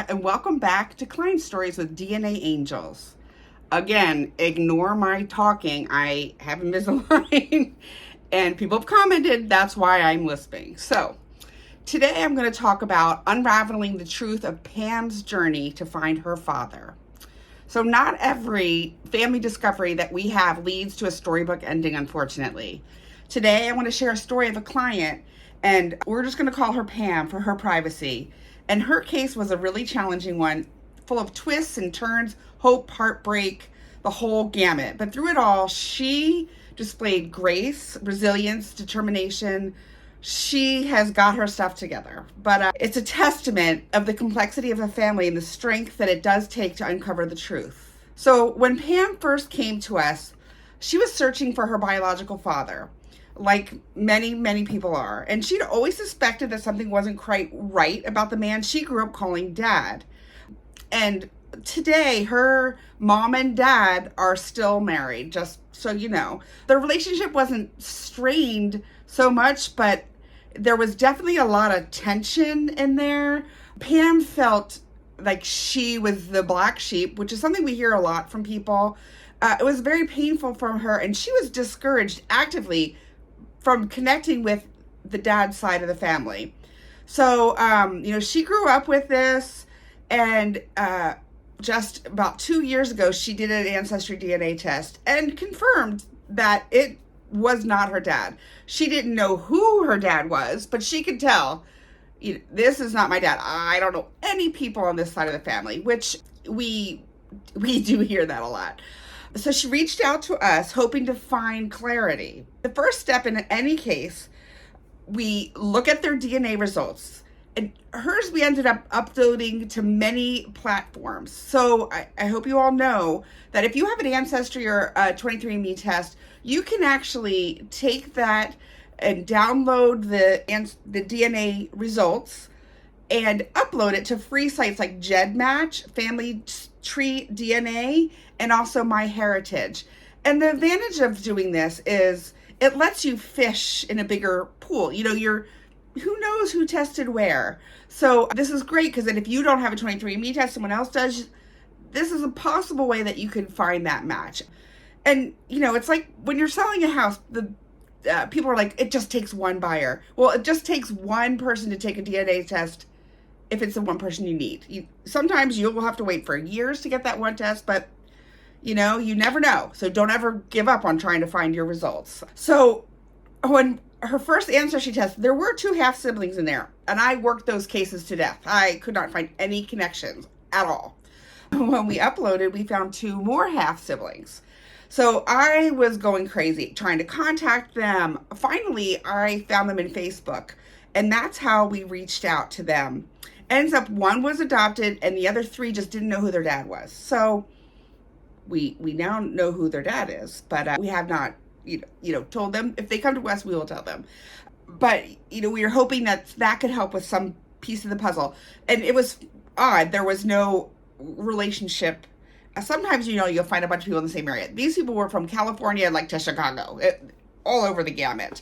And welcome back to Client Stories with DNAngels. Again, ignore my talking. I have Invisalign, and people have commented that's why I'm lisping. So, today I'm going to talk about unraveling the truth of Pam's journey to find her father. So, not every family discovery that we have leads to a storybook ending, unfortunately. Today, I want to share a story of a client, and we're just going to call her Pam for her privacy. And her case was a really challenging one, full of twists and turns, hope, heartbreak, the whole gamut. But through it all, she displayed grace, resilience, determination. She has got her stuff together. But it's a testament of the complexity of a family and the strength that it does take to uncover the truth. So when Pam first came to us, she was searching for her biological father, like many people are. And she'd always suspected that something wasn't quite right about the man she grew up calling dad. And today, her mom and dad are still married, just so you know. Their relationship wasn't strained so much, but there was definitely a lot of tension in there. Pam felt like she was the black sheep, which is something we hear a lot from people. It was very painful for her, and she was discouraged actively from connecting with the dad side of the family. So, she grew up with this, and just about 2 years ago, she did an ancestry DNA test and confirmed that it was not her dad. She didn't know who her dad was, but she could tell, this is not my dad. I don't know any people on this side of the family, which we do hear that a lot. So she reached out to us hoping to find clarity. The first step in any case, we look at their DNA results. And hers we ended up uploading to many platforms. So I hope you all know that if you have an Ancestry or a 23andMe test, you can actually take that and download the DNA results and upload it to free sites like GEDmatch, Family Tree DNA, and also MyHeritage. And the advantage of doing this is it lets you fish in a bigger pool. Who knows who tested where. So this is great because then if you don't have a 23andMe test, someone else does, this is a possible way that you can find that match. And, it's like when you're selling a house, the people are like, it just takes one buyer. Well, it just takes one person to take a DNA test if it's the one person you need. Sometimes you'll have to wait for years to get that one test, but you never know. So don't ever give up on trying to find your results. So when her first ancestry test, there were 2 half siblings in there, and I worked those cases to death. I could not find any connections at all. When we uploaded, we found 2 more half siblings. So I was going crazy trying to contact them. Finally, I found them in Facebook, and that's how we reached out to them. Ends up 1 was adopted, and the other 3 just didn't know who their dad was. So we now know who their dad is, but we have not told them. If they come to us, we will tell them. But, we are hoping that could help with some piece of the puzzle. And it was odd. There was no relationship. Sometimes, you'll find a bunch of people in the same area. These people were from California, to Chicago, all over the gamut.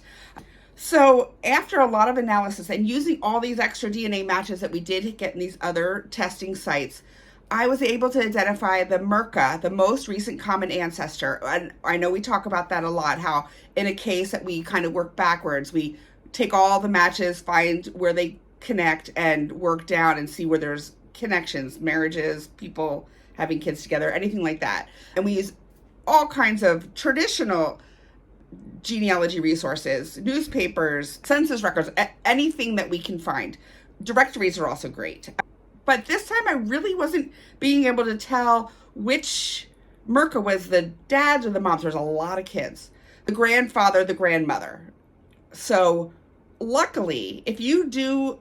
So after a lot of analysis and using all these extra DNA matches that we did get in these other testing sites, I was able to identify the MERCA, the most recent common ancestor. And I know we talk about that a lot, how in a case that we kind of work backwards, we take all the matches, find where they connect, and work down and see where there's connections, marriages, people having kids together, anything like that. And we use all kinds of traditional genealogy resources, newspapers, census records, anything that we can find. Directories are also great. But this time I really wasn't being able to tell which MERCA was the dads or the moms. There's a lot of kids. The grandfather, the grandmother. So luckily, if you do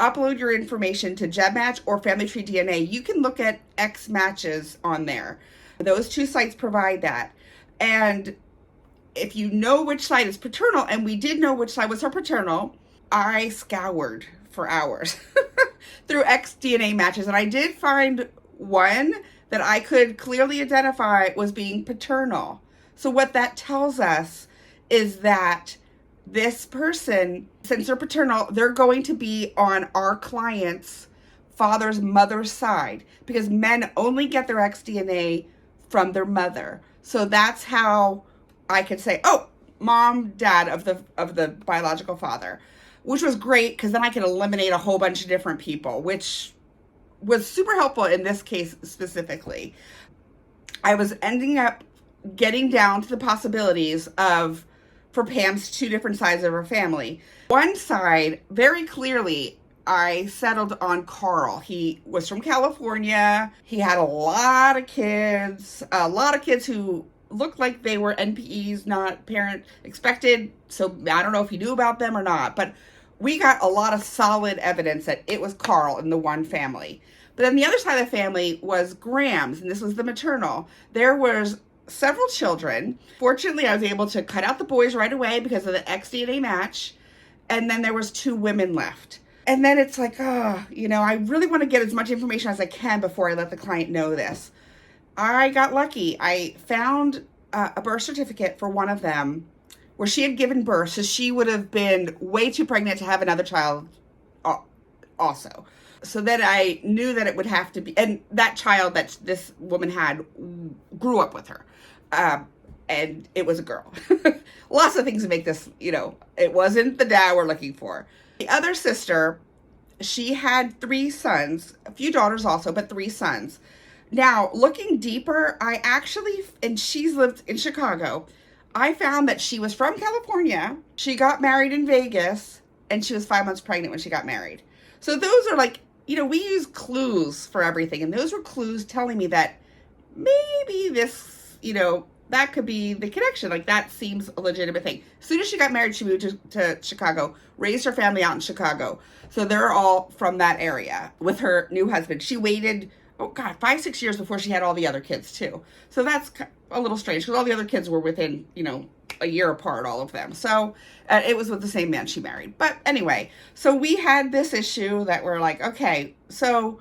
upload your information to GEDmatch or Family Tree DNA, you can look at X matches on there. Those 2 sites provide that. And if you know which side is paternal, and we did know which side was her paternal, I scoured for hours through X DNA matches, and I did find one that I could clearly identify was being paternal. So what that tells us is that this person, since they're paternal, they're going to be on our client's father's mother's side, because men only get their X DNA from their mother. So that's how I could say, oh, mom, dad of the biological father, which was great because then I could eliminate a whole bunch of different people, which was super helpful in this case specifically. I was ending up getting down to the possibilities of, for Pam's two different sides of her family. One side, very clearly, I settled on Carl. He was from California. He had a lot of kids who looked like they were NPEs, not parent expected. So I don't know if he knew about them or not, but we got a lot of solid evidence that it was Carl in the one family. But then the other side of the family was Graham's, and this was the maternal. There was several children. Fortunately, I was able to cut out the boys right away because of the X-DNA match. And then there was 2 women left. And then it's like, I really want to get as much information as I can before I let the client know this. I got lucky. I found a birth certificate for one of them where she had given birth, so she would have been way too pregnant to have another child also. So then I knew that it would have to be, and that child that this woman had grew up with her. And it was a girl. Lots of things to make this, it wasn't the dad we're looking for. The other sister, she had 3 sons, a few daughters also, but 3 sons. Now, looking deeper, and she's lived in Chicago, I found that she was from California. She got married in Vegas, and she was 5 months pregnant when she got married. So those are like, we use clues for everything, and those were clues telling me that maybe this, that could be the connection. Like, that seems a legitimate thing. As soon as she got married, she moved to Chicago, raised her family out in Chicago. So they're all from that area with her new husband. She waited, 5-6 years before she had all the other kids too. So that's a little strange because all the other kids were within, a year apart, all of them. So it was with the same man she married. But anyway, so we had this issue that we're like, okay, so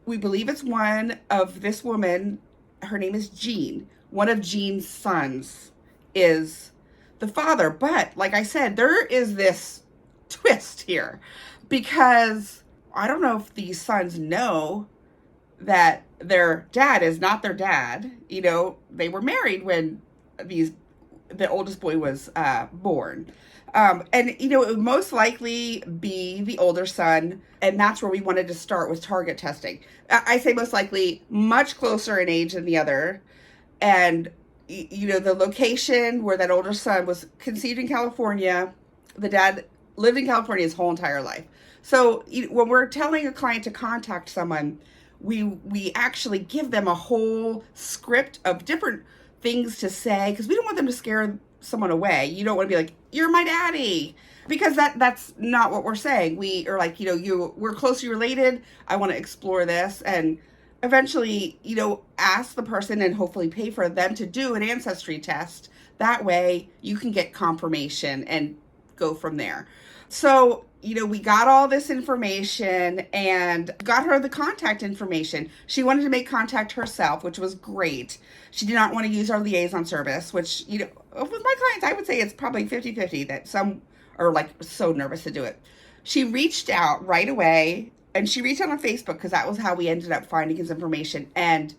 we believe it's one of this woman. Her name is Jean. One of Jean's sons is the father. But like I said, there is this twist here because I don't know if these sons know that their dad is not their dad. They were married when the oldest boy was born. And it would most likely be the older son. And that's where we wanted to start with target testing. I say most likely much closer in age than the other. And, the location where that older son was conceived in California, the dad lived in California his whole entire life. So when we're telling a client to contact someone, we actually give them a whole script of different things to say because we don't want them to scare someone away. You don't want to be like, you're my daddy, because that's not what we're saying. We are like, we're closely related. I want to explore this and eventually, ask the person and hopefully pay for them to do an ancestry test. That way you can get confirmation and go from there. So, we got all this information and got her the contact information. She wanted to make contact herself, which was great. She did not want to use our liaison service, which, with my clients, I would say it's probably 50-50 that some are like so nervous to do it. She reached out right away, and she reached out on Facebook because that was how we ended up finding his information. And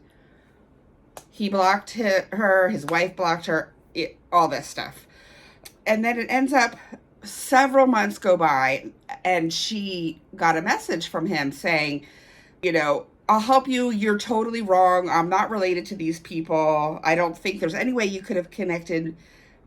he blocked her, his wife blocked her, all this stuff. And then it ends up several months go by and she got a message from him saying, I'll help you. You're totally wrong. I'm not related to these people. I don't think there's any way you could have connected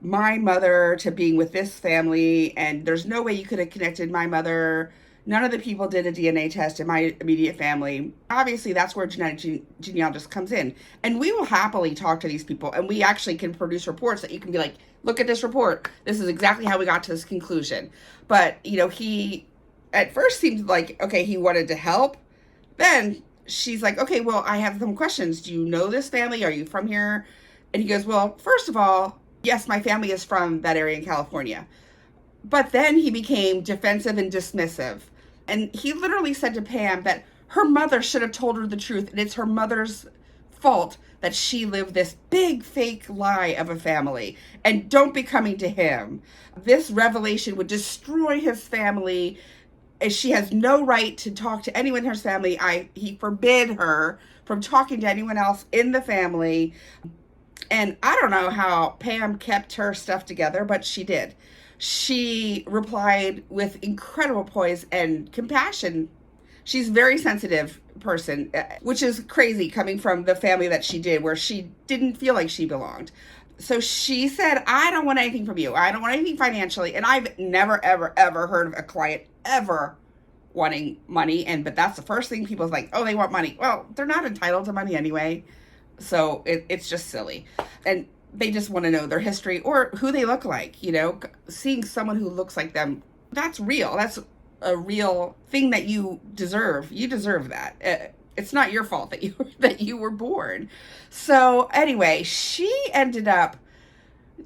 my mother to being with this family. And there's no way you could have connected my mother. None of the people did a DNA test in my immediate family. Obviously, that's where genetic genealogist comes in. And we will happily talk to these people. And we actually can produce reports that you can be like, look at this report. This is exactly how we got to this conclusion. But, he at first seemed like, okay, he wanted to help. Then she's like, okay, well, I have some questions. Do you know this family? Are you from here? And he goes, well, first of all, yes, my family is from that area in California. But then he became defensive and dismissive. And he literally said to Pam that her mother should have told her the truth. And it's her mother's fault that she lived this big fake lie of a family. And don't be coming to him. This revelation would destroy his family. She has no right to talk to anyone in her family. He forbid her from talking to anyone else in the family. And I don't know how Pam kept her stuff together, but she did. She replied with incredible poise and compassion. She's a very sensitive person, which is crazy coming from the family that she did, where she didn't feel like she belonged. So she said, I don't want anything from you. I don't want anything financially. And I've never, ever, ever heard of a client ever wanting money. But that's the first thing people's like, oh, they want money. Well, they're not entitled to money anyway. So it's just silly. And they just want to know their history or who they look like. Seeing someone who looks like them, that's real. That's a real thing that you deserve. You deserve that. It's not your fault that you were born. So anyway, she ended up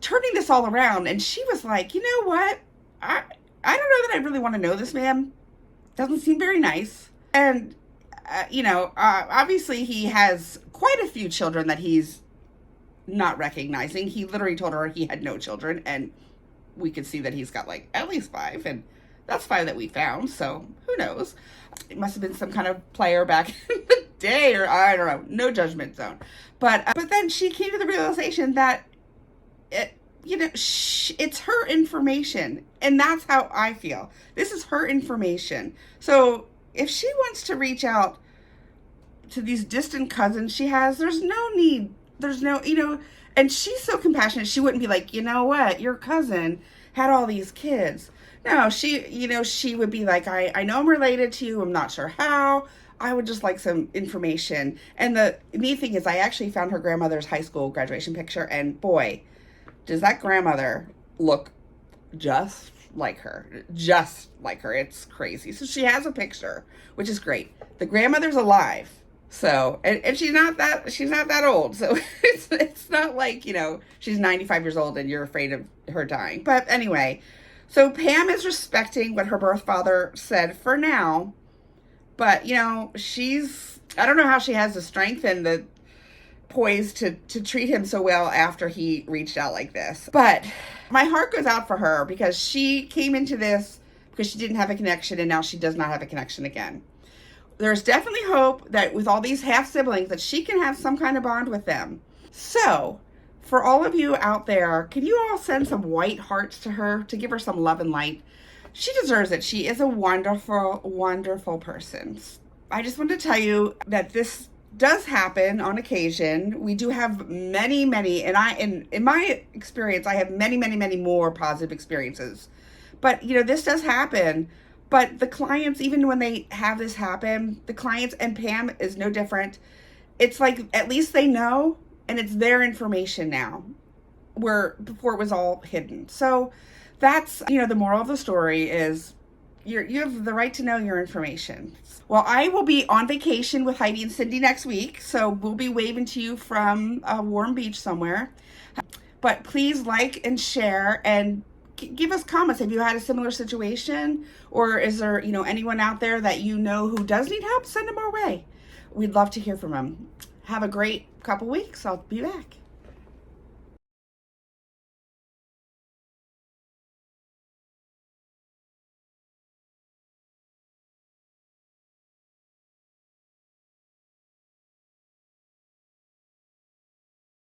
turning this all around, and she was like, you know what? I don't know that I really want to know this man. Doesn't seem very nice. And, obviously he has quite a few children that he's not recognizing. He literally told her he had no children, and we could see that he's got like at least 5, and that's 5 that we found. So who knows? It must have been some kind of player back in the day, or I don't know. No judgment zone. But then she came to the realization that it's her information, and that's how I feel. This is her information. So if she wants to reach out to these distant cousins she has, there's no need. There's no, and she's so compassionate. She wouldn't be like, you know what, your cousin had all these kids. No, she would be like, I know I'm related to you. I'm not sure how. I would just like some information. And the neat thing is I actually found her grandmother's high school graduation picture, and boy, does that grandmother look just like her. Just like her. It's crazy. So she has a picture, which is great. The grandmother's alive. So, and she's not that old. So it's not like, she's 95 years old and you're afraid of her dying. But anyway, so Pam is respecting what her birth father said for now. But, I don't know how she has the strength and the poise to treat him so well after he reached out like this. But my heart goes out for her because she came into this because she didn't have a connection, and now she does not have a connection again. There's definitely hope that with all these half siblings that she can have some kind of bond with them. So for all of you out there, can you all send some white hearts to her to give her some love and light? She deserves it. She is a wonderful, wonderful person. I just want to tell you that this does happen on occasion. We do have many, and in my experience, I have many, many more positive experiences. But, this does happen. But the clients, even when they have this happen, the clients, and Pam is no different. It's like, at least they know, and it's their information now, where before it was all hidden. So that's, the moral of the story is you have the right to know your information. Well, I will be on vacation with Heidi and Cindy next week, so we'll be waving to you from a warm beach somewhere. But please like and share, and give us comments. Have you had a similar situation, or is there, anyone out there that who does need help? Send them our way. We'd love to hear from them. Have a great couple weeks. I'll be back.